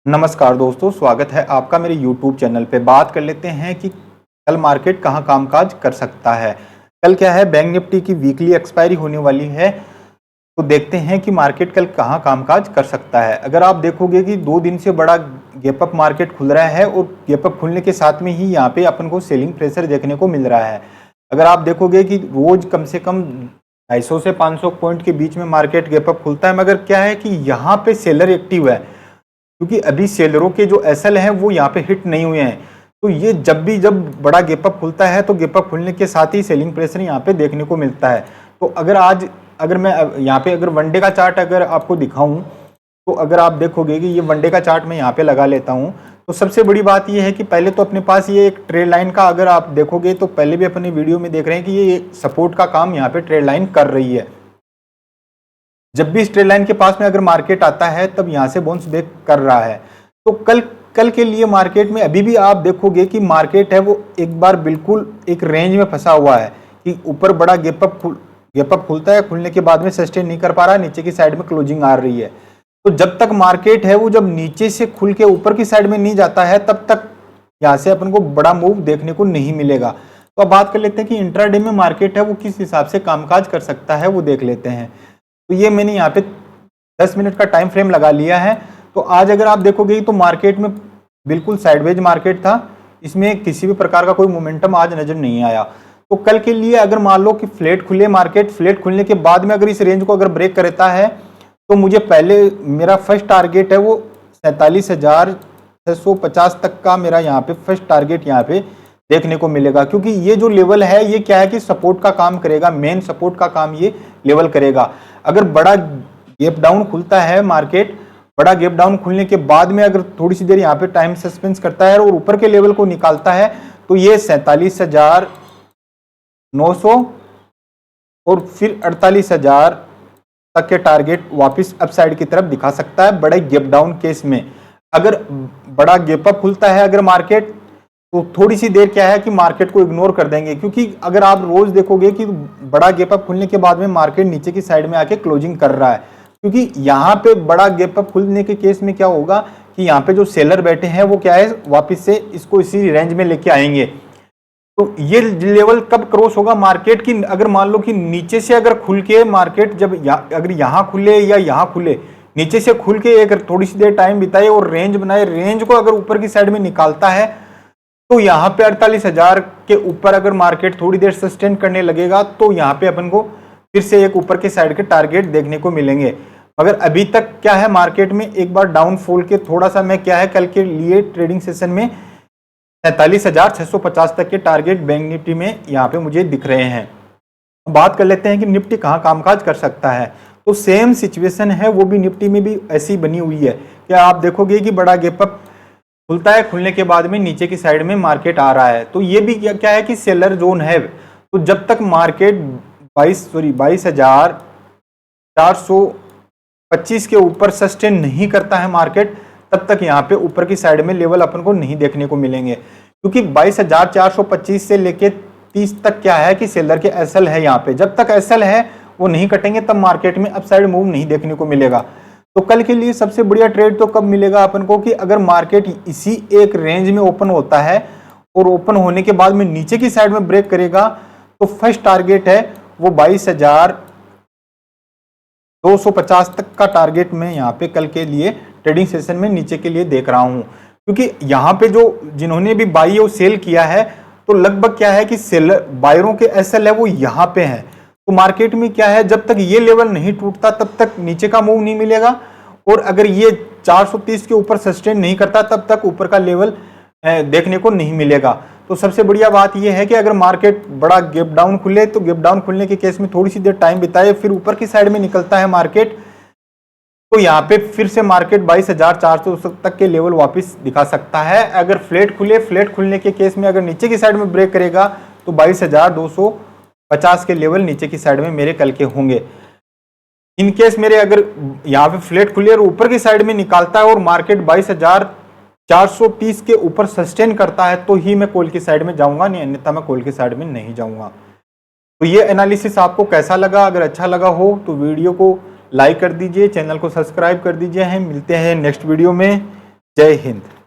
नमस्कार दोस्तों, स्वागत है आपका मेरे YouTube चैनल पे। बात कर लेते हैं कि कल मार्केट कहां कामकाज कर सकता है। कल क्या है, बैंक निफ्टी की वीकली एक्सपायरी होने वाली है, तो देखते हैं कि मार्केट कल कहां कामकाज कर सकता है। अगर आप देखोगे कि 2 दिन से बड़ा गैप अप मार्केट खुल रहा है और गैप अप खुलने के साथ में ही यहाँ पे अपन को सेलिंग प्रेशर देखने को मिल रहा है। अगर आप देखोगे कि रोज कम से कम 250 से 500 पॉइंट के बीच में मार्केट गैप अप खुलता है, मगर क्या है कि यहाँ पे सेलर एक्टिव है, क्योंकि अभी सेलरों के जो एसएल हैं वो यहाँ पे हिट नहीं हुए हैं। तो ये जब बड़ा गैप अप खुलता है तो गैप अप खुलने के साथ ही सेलिंग प्रेशर यहाँ पे देखने को मिलता है। तो अगर मैं यहाँ पे अगर वनडे का चार्ट अगर आपको दिखाऊं, तो अगर आप देखोगे कि ये वनडे का चार्ट मैं यहाँ पे लगा लेता हूँ, तो सबसे बड़ी बात ये है कि पहले तो अपने पास ये एक ट्रेड लाइन का अगर आप देखोगे तो पहले भी अपने वीडियो में देख रहे हैं कि ये सपोर्ट का काम यहाँ पे ट्रेड लाइन कर रही है। जब भी इस ट्रेड लाइन के पास में अगर मार्केट आता है तब यहां से बाउंस बैक कर रहा है। तो कल के लिए मार्केट में अभी भी आप देखोगे कि मार्केट है वो एक बार बिल्कुल एक रेंज में फंसा हुआ है कि ऊपर बड़ा गैप अप खुलता है, खुलने के बाद में सस्टेन नहीं कर पा रहा, नीचे की साइड में क्लोजिंग आ रही है। तो जब तक मार्केट है वो जब नीचे से खुल के ऊपर की साइड में नहीं जाता है तब तक यहाँ से अपन को बड़ा मूव देखने को नहीं मिलेगा। तो अब बात कर लेते हैं कि इंट्राडे में मार्केट है वो किस हिसाब से कामकाज कर सकता है, वो देख लेते हैं। तो ये मैंने यहाँ पे 10 मिनट का टाइम फ्रेम लगा लिया है। तो आज अगर आप देखोगे तो मार्केट में बिल्कुल साइडवेज मार्केट था, इसमें किसी भी प्रकार का कोई मोमेंटम आज नजर नहीं आया। तो कल के लिए अगर मान लो कि फ्लैट खुले मार्केट, फ्लैट खुलने के बाद में अगर इस रेंज को अगर ब्रेक करता है तो मुझे पहले मेरा फर्स्ट टारगेट है वो 47,650 तक का मेरा यहाँ पे फर्स्ट टारगेट यहाँ पे देखने को मिलेगा, क्योंकि ये जो लेवल है ये क्या है कि सपोर्ट का काम करेगा, मेन सपोर्ट का काम ये लेवल करेगा। अगर बड़ा गैप डाउन खुलता है मार्केट, बड़ा गैप डाउन खुलने के बाद में अगर थोड़ी सी देर यहाँ पे टाइम सस्पेंस करता है और ऊपर के लेवल को निकालता है तो ये 47,900 और फिर 48,000 तक के टारगेट वापस अपसाइड की तरफ दिखा सकता है बड़े गैप डाउन केस में। अगर बड़ा गैप अप खुलता है अगर मार्केट, तो थोड़ी सी देर क्या है कि मार्केट को इग्नोर कर देंगे, क्योंकि अगर आप रोज देखोगे कि बड़ा गैप अप खुलने के बाद में मार्केट नीचे की साइड में आके क्लोजिंग कर रहा है, क्योंकि यहाँ पे बड़ा गैप अप खुलने के केस में क्या होगा कि यहाँ पे जो सेलर बैठे हैं वो क्या है वापस से इसको इसी रेंज में लेके आएंगे। तो ये लेवल कब क्रॉस होगा मार्केट की, अगर मान लो कि नीचे से अगर खुल के मार्केट जब अगर यहाँ खुले या यहाँ खुले, नीचे से खुल के एक थोड़ी सी देर टाइम बिताए और रेंज बनाए, रेंज को अगर ऊपर की साइड में निकालता है तो यहाँ पे 48,000 के ऊपर अगर मार्केट थोड़ी देर सस्टेन करने लगेगा तो यहाँ पे अपन को फिर से एक ऊपर के साइड के टारगेट देखने को मिलेंगे। मगर अभी तक क्या है मार्केट में एक बार डाउनफॉल के थोड़ा सा मैं क्या है कल के लिए ट्रेडिंग सेशन में 47,650 तक के टारगेट बैंक निफ्टी में यहाँ पे मुझे दिख रहे हैं। बात कर लेते हैं कि निफ्टी कहाँ कामकाज कर सकता है। तो सेम सिचुएशन है, वो भी निफ्टी में भी ऐसी बनी हुई है। क्या आप देखोगे कि बड़ा गैप अप खुलता है, खुलने के बाद में नीचे की साइड में मार्केट आ रहा है, तो ये भी क्या है कि सेलर जोन है। तो जब तक मार्केट 22,425 के ऊपर सस्टेन नहीं करता है मार्केट, तब तक यहाँ पे ऊपर की साइड में लेवल अपन को नहीं देखने को मिलेंगे, क्योंकि 22,425 से लेके 30 तक क्या है कि सेलर के एसएल है यहाँ पे। जब तक एसएल है वो नहीं कटेंगे तब मार्केट में अपसाइड मूव नहीं देखने को मिलेगा। तो कल के लिए सबसे बढ़िया ट्रेड तो कब मिलेगा अपन को कि अगर मार्केट इसी एक रेंज में ओपन होता है और ओपन होने के बाद में नीचे की साइड में ब्रेक करेगा, तो फर्स्ट टारगेट है वो 22,250 तक का टारगेट मैं यहाँ पे कल के लिए ट्रेडिंग सेशन में नीचे के लिए देख रहा हूँ। क्योंकि यहाँ पे जो जिन्होंने भी बाई और सेल किया है, तो लगभग क्या है कि सेलर बायरों के एसएल है वो यहाँ पे है। तो मार्केट में क्या है, जब तक ये लेवल नहीं टूटता तब तक नीचे का मूव नहीं मिलेगा, और अगर ये 430 के ऊपर सस्टेन नहीं करता तब तक ऊपर का लेवल देखने को नहीं मिलेगा। तो सबसे बढ़िया बात यह है कि अगर मार्केट बड़ा गैप डाउन खुले तो गैप डाउन खुलने के केस में थोड़ी सी देर टाइम बिताए, फिर ऊपर की साइड में निकलता है मार्केट, तो यहाँ पे फिर से मार्केट 22,400 तक के लेवल वापस दिखा सकता है। अगर फ्लैट खुलने के केस में अगर नीचे की साइड में ब्रेक करेगा तो 22,250 के लेवल नीचे की साइड में मेरे कल के होंगे। इन केस मेरे अगर यहाँ पे फ्लैट खुले और ऊपर की साइड में निकालता है और मार्केट 22,430 के ऊपर सस्टेन करता है तो ही मैं कॉल की साइड में जाऊंगा, नहीं अन्यथा मैं कॉल की साइड में नहीं जाऊंगा। तो ये एनालिसिस आपको कैसा लगा? अगर अच्छा लगा हो तो वीडियो को लाइक कर दीजिए, चैनल को सब्सक्राइब कर दीजिए। मिलते हैं नेक्स्ट वीडियो में। जय हिंद।